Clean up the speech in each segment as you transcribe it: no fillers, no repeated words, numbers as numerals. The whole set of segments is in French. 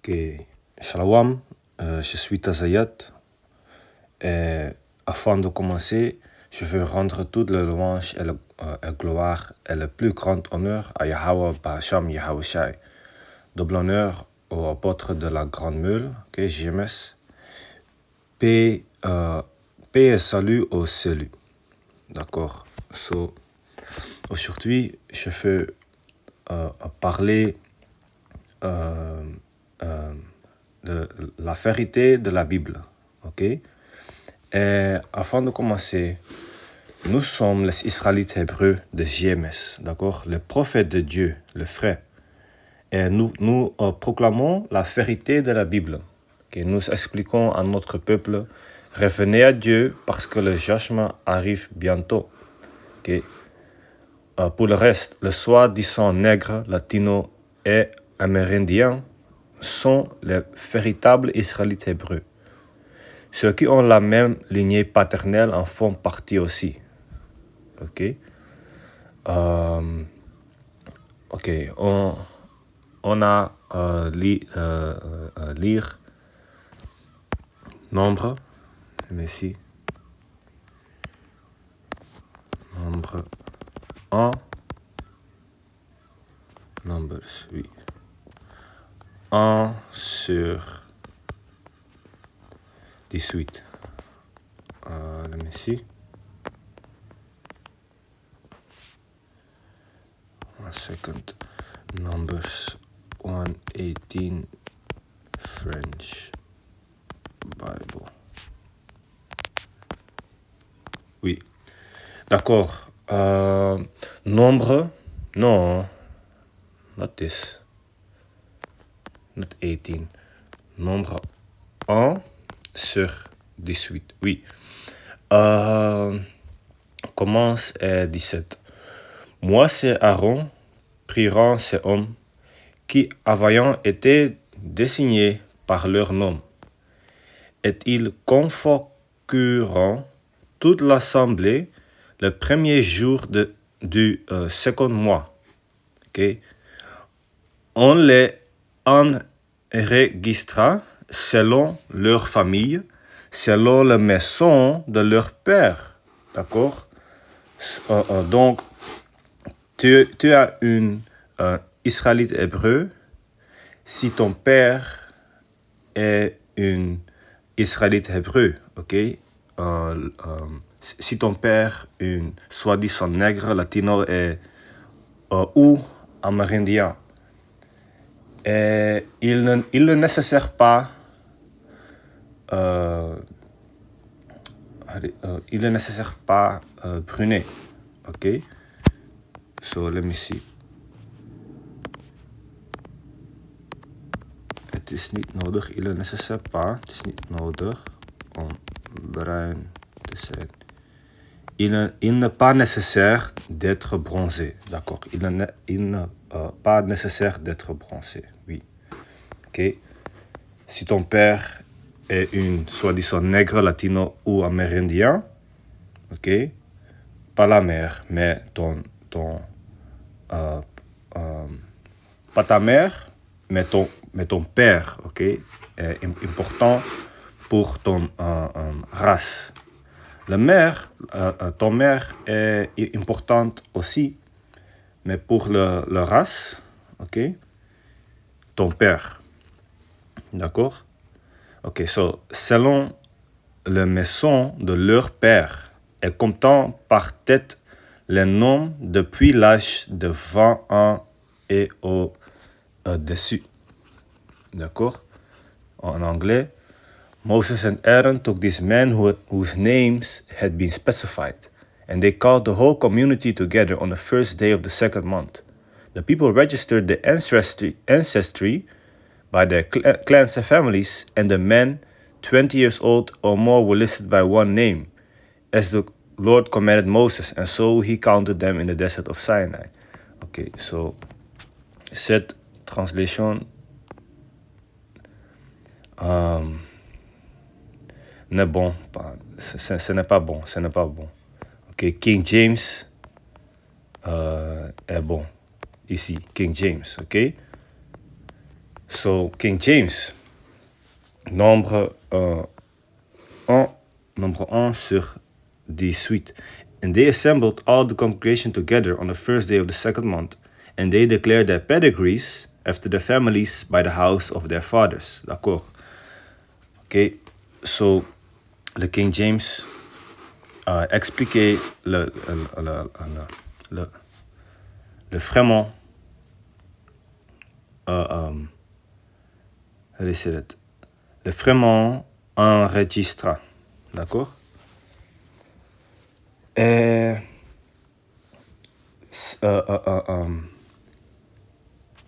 Ok, Shalom, je suis Tazayat et afin de commencer, je veux rendre toute la louange et la gloire et le plus grand honneur à Yahweh Bahasham Yahushai. Double honneur au apôtre de la Grande Meule, okay, JMS. Paix et salut au salut. D'accord. So, aujourd'hui, je veux parler de la vérité de la Bible. Ok? Et avant de commencer, nous sommes les Israélites hébreux de JMS, d'accord? Les prophètes de Dieu, le frère. Et nous proclamons la vérité de la Bible. Okay? Nous expliquons à notre peuple, revenez à Dieu parce que le jugement arrive bientôt. Okay? Pour le reste, le soi-disant nègre, latino et amérindien sont les véritables Israélites hébreux. Ceux qui ont la même lignée paternelle en font partie aussi. Ok. Ok. On a lire nombre. Mais ici. Nombre 1. Numbers, oui. 1 sur 18. Let me see. One second. Numbers 1:18 French Bible. Oui. D'accord. Nombre. Non. Not this. Not 18. Nombre 1 sur 18. Oui. Commence à 17. Moi, c'est Aaron, priront ces hommes qui, ayant été désignés par leur nom, et ils convoqueront toute l'assemblée le premier jour du second mois. Okay? On les enregistra selon leur famille, selon la maison de leur père. D'accord? Donc, tu as un Israélite hébreu si ton père est un Israélite hébreu, ok? Si ton père est un soi-disant nègre, latino ou amérindien, et il ne nécessaire pas brunet, ok? So let me see. Het is niet nodig, il ne nécessaire pas, het is niet nodig om bruin te zijn. Il n'est pas nécessaire d'être bronzé, d'accord? Il n'est pas nécessaire d'être bronzé, oui. Ok? Si ton père est une soi-disant nègre, latino ou amérindien, ok? Pas la mère, mais pas ta mère, mais ton père, ok? Est important pour ton race. Ton mère est importante aussi, mais pour la race, ok? Ton père, d'accord? Ok, so, selon la maison de leur père, et comptant par tête les noms depuis l'âge de 20 ans et au-dessus. D'accord? En anglais, Moses and Aaron took these men whose names had been specified, and they called the whole community together on the first day of the second month. The people registered the ancestry by their clans and families, and the men 20 years old or more were listed by one name, as the Lord commanded Moses, and so he counted them in the desert of Sinai. Okay, so cette translation n'est bon, ce n'est pas bon, ce n'est pas bon. Ok, King James est bon ici, King James, ok. So, King James, nombre 1 sur 18. And they assembled all the congregation together on the first day of the second month, and they declared their pedigrees after their families by the house of their fathers. D'accord. Ok, so le King James expliquait le vraiment le vraiment enregistra. D'accord.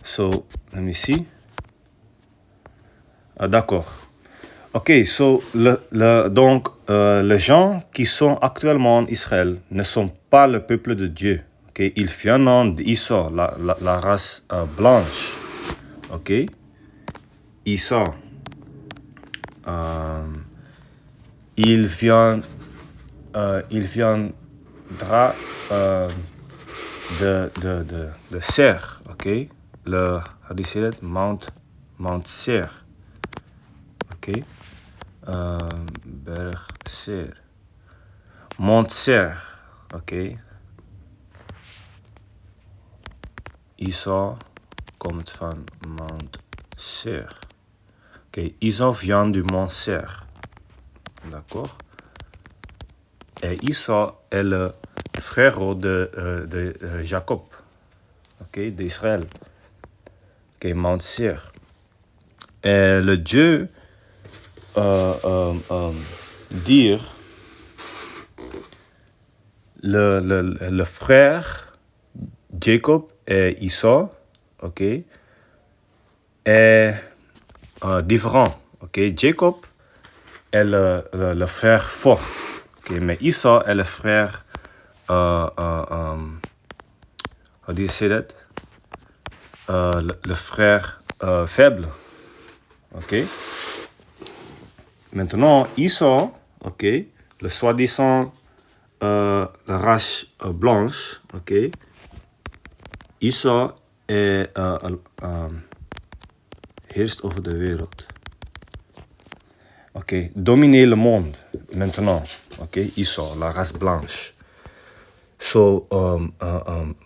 So, let me see. D'accord. Ok, so, donc, les gens qui sont actuellement en Israël ne sont pas le peuple de Dieu. Okay? Ils viennent d'Israël, la race blanche. Ok? Isaac. Il viendra de Serre, ok? How do you say that? Mount Seir. Ok? Berg Seir. Mount Seir, ok? Isaac komt van Mount Seir. Ok, Isaac vient du Mont Seir. D'accord? Et Isaac est le frère de Jacob, ok, d'Israël, ok, Mount Seir. Et le Dieu dire le frère Jacob et Isaac, ok, est différent, ok. Jacob est le frère fort, ok, mais Isaac est le frère how do you say that? Le frère faible, ok. Maintenant, Isaac, ok, le soi-disant la race blanche, ok. Isaac est heerst over de wereld. Ok, dominer le monde maintenant, ok. Isaac, la race blanche. So,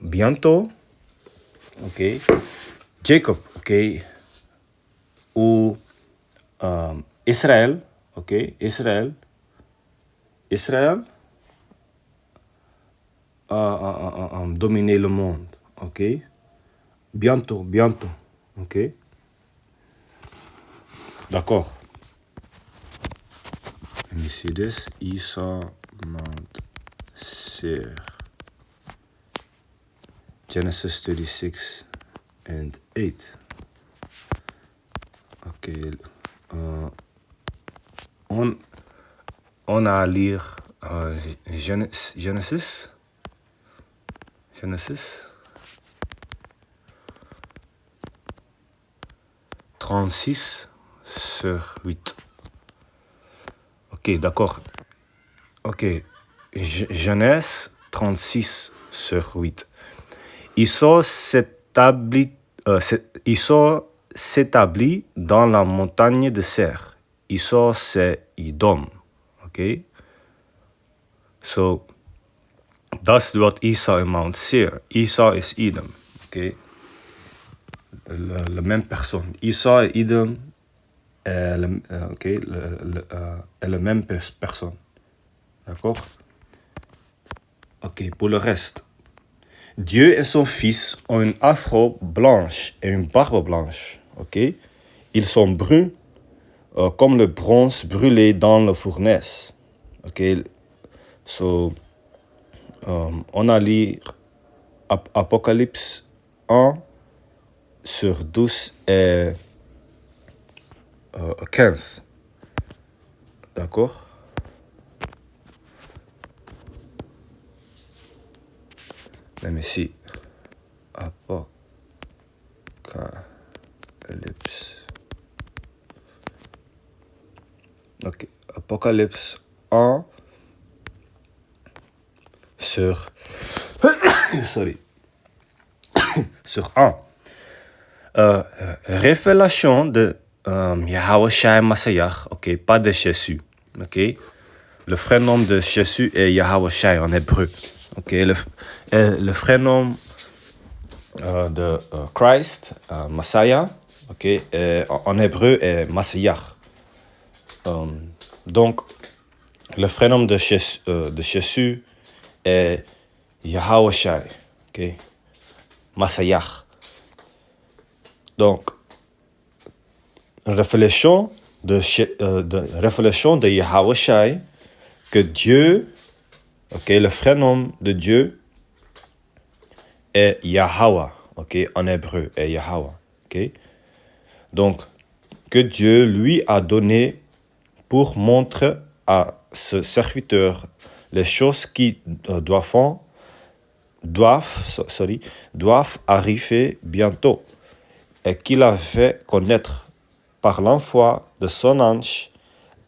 bientôt, ok, Jacob, ok, ou Israël, ok, Israël, dominer le monde, ok, bientôt, ok, d'accord. Let me see this, Isaac, Mount Seir, Genesis 36 and 8. Ok, on a à lire Genesis 36 sur 8. Ok, d'accord. Ok, Genèse 36 sur 8. Isaac s'établit dans la montagne de Seir. Isaac, c'est Edom. Ok? So, that's what Isaac in Mount Seir. Isaac is Edom. Ok? La même personne. Isaac et Edom est la même personne. D'accord? Ok, pour le reste. Dieu et son fils ont une afro blanche et une barbe blanche. Ok? Ils sont bruns comme le bronze brûlé dans la fournaise. Ok? So, on a lu Apocalypse 1 sur 12 et 15. D'accord? Let me see. Apocalypse. Ok. Apocalypse 1 sur... Sorry. Sur 1. révélation de Yahweh Shai Mashiach, ok, pas de Jésus, ok. Le vrai nom de Jésus est Yahweh Shai en hébreu, ok. Le vrai nom de Christ, Messiah, ok, en hébreu est Mashiach. Donc, le vrai nom de Jésus est Yahweh Shai, ok, Mashiach. Donc, révélation de Yahweh Shai, que Dieu, ok, le vrai nom de Dieu est Yahweh, ok, en hébreu est Yahweh, ok. Donc, que Dieu lui a donné pour montrer à ce serviteur les choses qui doivent arriver bientôt et qu'il a fait connaître par l'envoi de son ange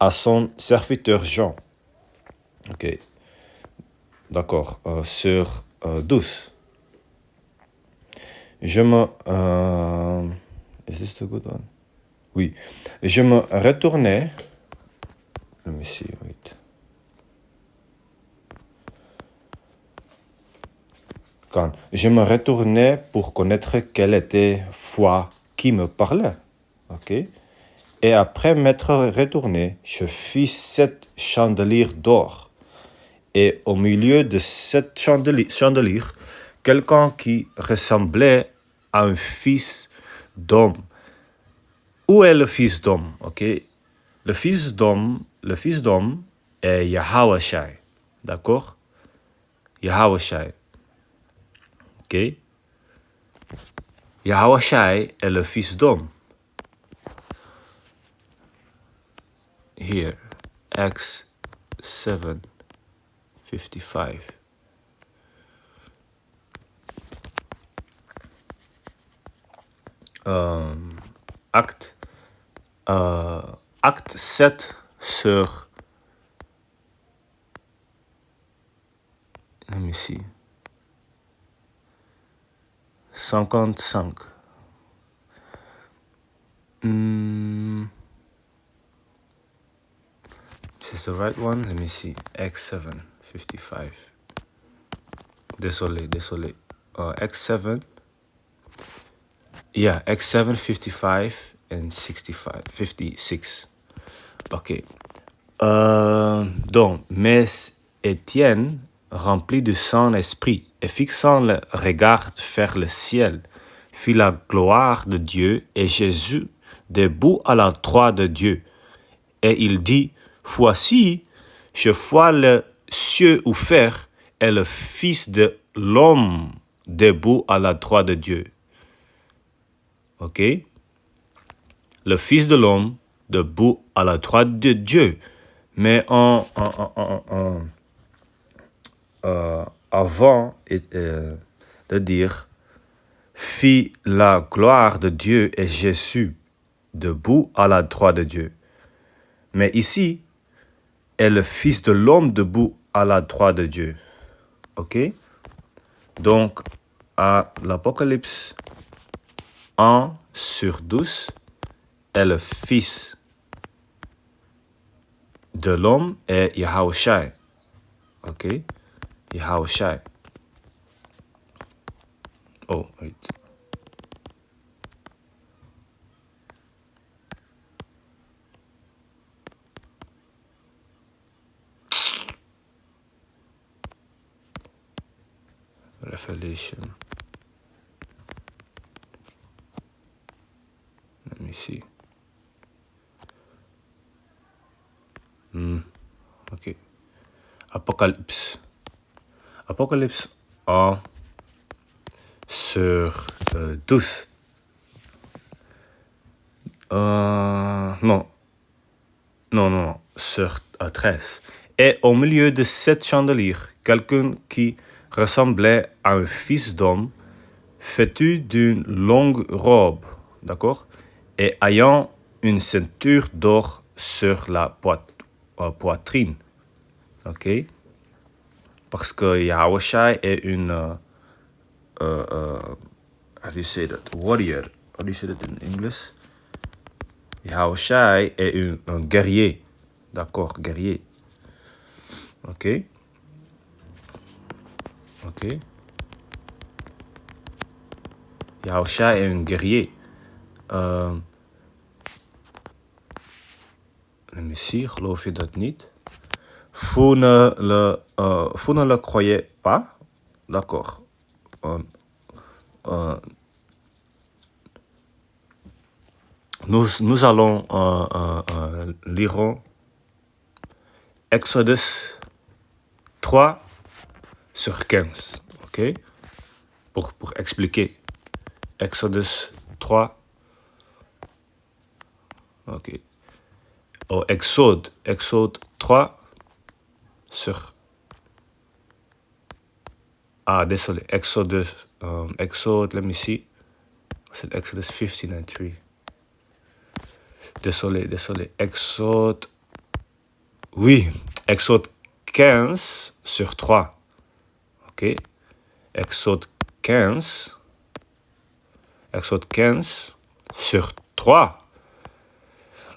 à son serviteur Jean. Ok, d'accord, sur 12. Je me... Is this the good one? Oui. Je me retournais... Let me see, wait. Quand je me retournais pour connaître quelle était foi qui me parlait. Ok. Et après m'être retourné, je fis 7 chandeliers d'or. Et au milieu de 7 chandeliers, quelqu'un qui ressemblait à un fils d'homme. Où est le fils d'homme? Ok. Le fils d'homme est Yahweh Shai. D'accord? Yahweh Shai. Ok? Yahweh Shai est le fils d'homme. Here, Acts 7:55. Acte 7 sur... Let me see. 55. Is this the right one? Let me see. Acts 7:55. Désolé. Acts 7. Yeah, Acts 7:55 and 56. Ok. Donc, mais Étienne, rempli du Saint-Esprit, et fixant le regard vers le ciel, fit la gloire de Dieu et Jésus debout à la droite de Dieu. Et il dit, voici, je vois le ciel ouvert et le Fils de l'homme debout à la droite de Dieu. Ok? Le Fils de l'homme debout à la droite de Dieu. Mais avant de dire, fit la gloire de Dieu et Jésus debout à la droite de Dieu. Mais ici, est le Fils de l'homme debout à la droite de Dieu. Ok? Donc, à l'Apocalypse 1/12, est le Fils de l'homme est Yahweh Shai. Ok? Yahweh Shai. Oh, wait. Revelation. Let me see. Ok. Apocalypse 1 sur 12. Non, sur 13. Et au milieu de 7 chandeliers, quelqu'un qui ressemblait à un fils d'homme, vêtu d'une longue robe, d'accord, et ayant une ceinture d'or sur la poitrine, ok, parce que Yahweh Shai est une, how do you say that, warrior, how do you say that in English? Yahushai est un guerrier. D'accord, guerrier. Ok. Yahushai est un guerrier. Let me see, geloof je dat niet? Vous ne le croyez pas? D'accord. Nous allons lire Exodus 3 sur 15. Ok? Pour expliquer. Exodus 3. Ok. Oh, Exode 3 sur... Ah, désolé. Exode, let me see. C'est Exodus 15 and 3. Désolé. Exode... Oui, Exode 15 sur 3. Ok. Exode 15 sur 3.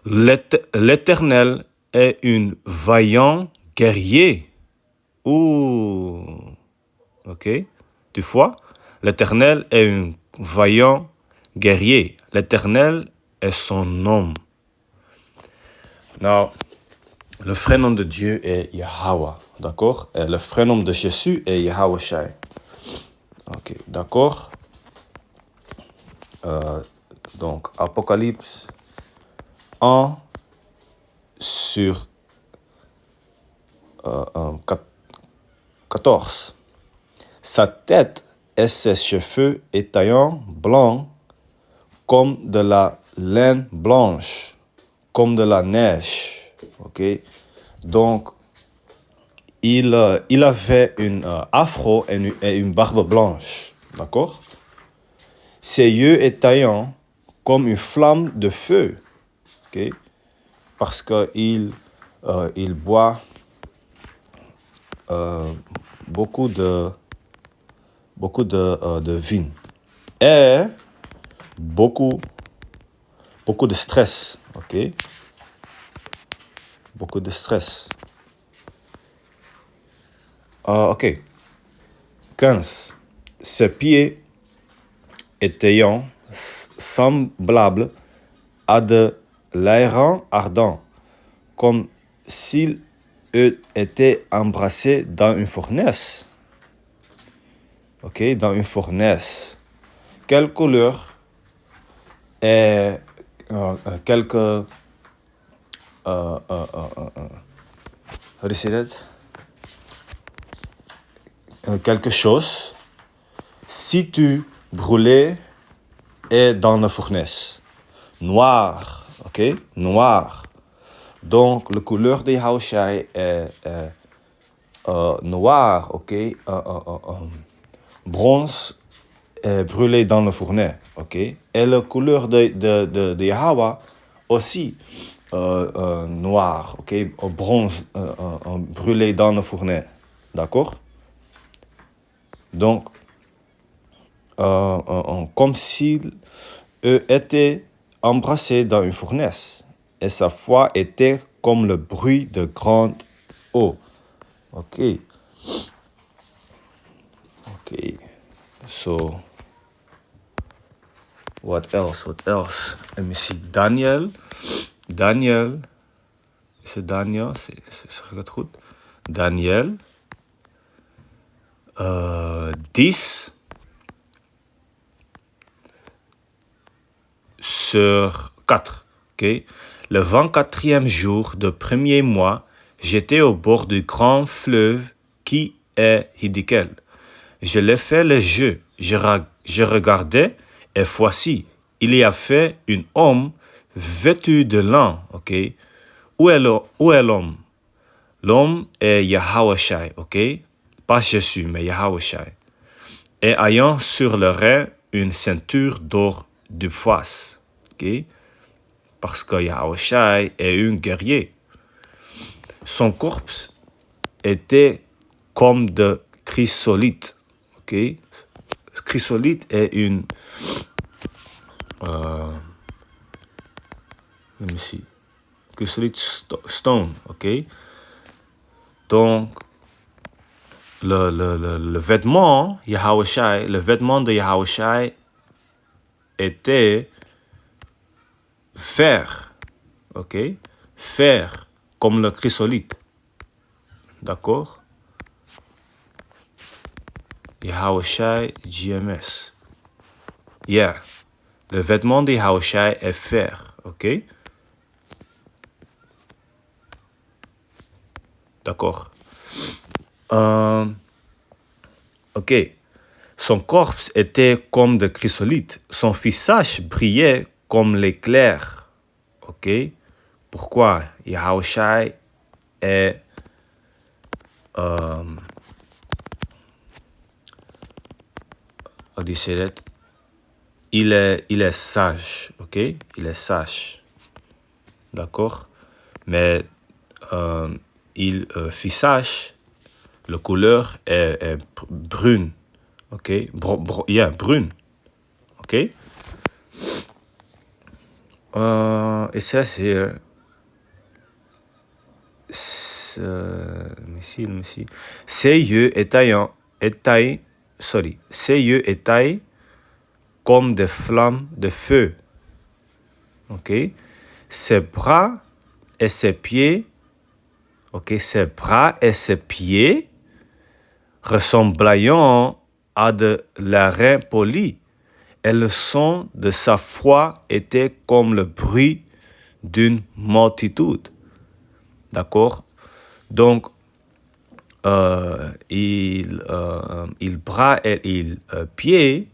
L'Éternel est un vaillant guerrier. Ouh. Ok. Tu vois? L'Éternel est un vaillant guerrier. L'Éternel est son nom. Now, le vrai nom de Dieu est Yahweh. D'accord? Et le vrai nom de Jésus est Yahushai. Ok, d'accord? Donc, Apocalypse 1 sur 14. Sa tête et ses cheveux étaient blancs comme de la laine blanche, comme de la neige. Ok? Donc, il avait une afro et une barbe blanche. D'accord? Ses yeux étaient comme une flamme de feu. Okay? Parce qu'il boit beaucoup de vin. Et beaucoup de stress. Ok? Beaucoup de stress. Ok. 15. Ses pieds étaient semblables à de l'airain ardent, comme s'il eût été embrassé dans une fournaise. Ok, dans une fournaise. Quelle couleur et quelques how do you say that? Quelque chose si tu brûlais est dans la fournaise. Noir, ok? Noir. Donc, la couleur de Yahushai est noir, ok? Bronze brûlé dans le fourneau, ok? Et la couleur de Yahweh aussi noir, ok? Bronze brûlé dans le fourneau, d'accord? Donc, comme s'il était embrassé dans une fournaise, et sa voix était comme le bruit de grande eau. Ok. So, what else? Let me see. Daniel. C'est Daniel, c'est goed. Daniel 10 sur 4. Okay? Le 24e jour du premier mois, j'étais au bord du grand fleuve qui est Hiddekel. Je l'ai fait le jeu. Je regardais et voici, il y a fait un homme vêtu de lin. Ok? Où est l'homme? L'homme est Yahushai, ok? Pas Jésus, mais Yahushai. Et ayant sur le rein une ceinture d'or de face, ok? Parce que Yahushai est un guerrier. Son corps était comme de chrysolite, ok? Chrysolite est let me see. Chrysolite stone, ok? Donc, le vêtement, Yahawashi, le vêtement de Yahawashi était fer, ok? Fer, comme le chrysolite, d'accord? Yahawashi GMS. Yeah, le vêtement de Yahawashi est fer, ok? D'accord. Ok. Son corps était comme de chrysolite. Son visage brillait comme l'éclair. Ok. Pourquoi? Yahawashi est how do you say that? Il est sage. Ok. Il est sage. D'accord. Mais visage, la couleur est brune. Ok, brune. Ok. It says here. Let me see. Ses yeux étaient comme des flammes de feu. Ok. Ses bras et ses pieds. Ok, ses bras et ses pieds ressemblant à de l'airain poli, et le son de sa voix était comme le bruit d'une multitude. D'accord? Donc, il bras et il pied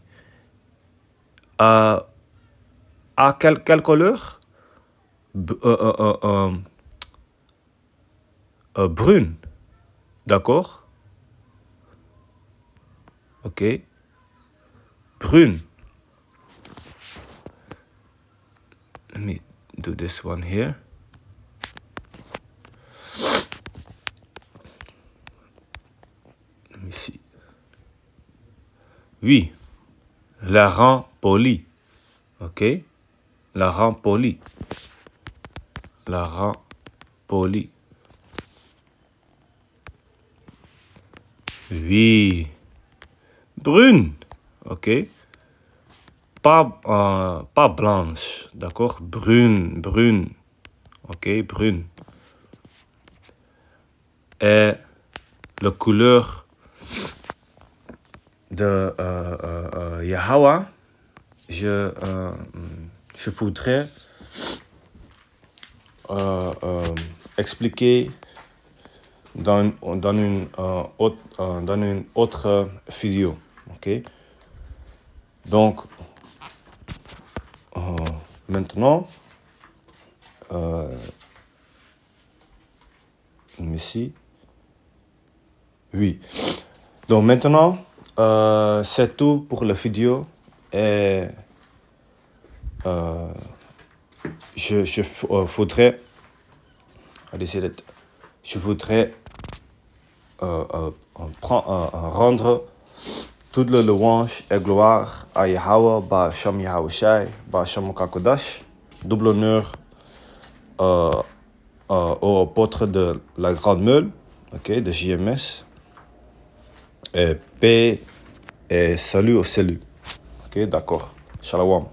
à quelle couleur? Brune. D'accord? Ok. Brune. Let me do this one here. Let me see. Oui. La rend poli. Ok. La rend poli. La rend poli. Oui. Brune. Ok. Pas blanche. D'accord. Brune. Ok. Brune. Et la couleur de Yahweh, je voudrais expliquer dans une autre vidéo. Ok. Donc, maintenant, ici, oui. Donc maintenant, c'est tout pour la vidéo. Et je voudrais rendre toute la louange et gloire à Yahweh, Ba'Shem Yahawashi, Ba'Shem Kakodash. Double honneur au apôtre de la Grande Meule, ok, de JMS. Et paix et salut au salut. Ok, d'accord. Shalom.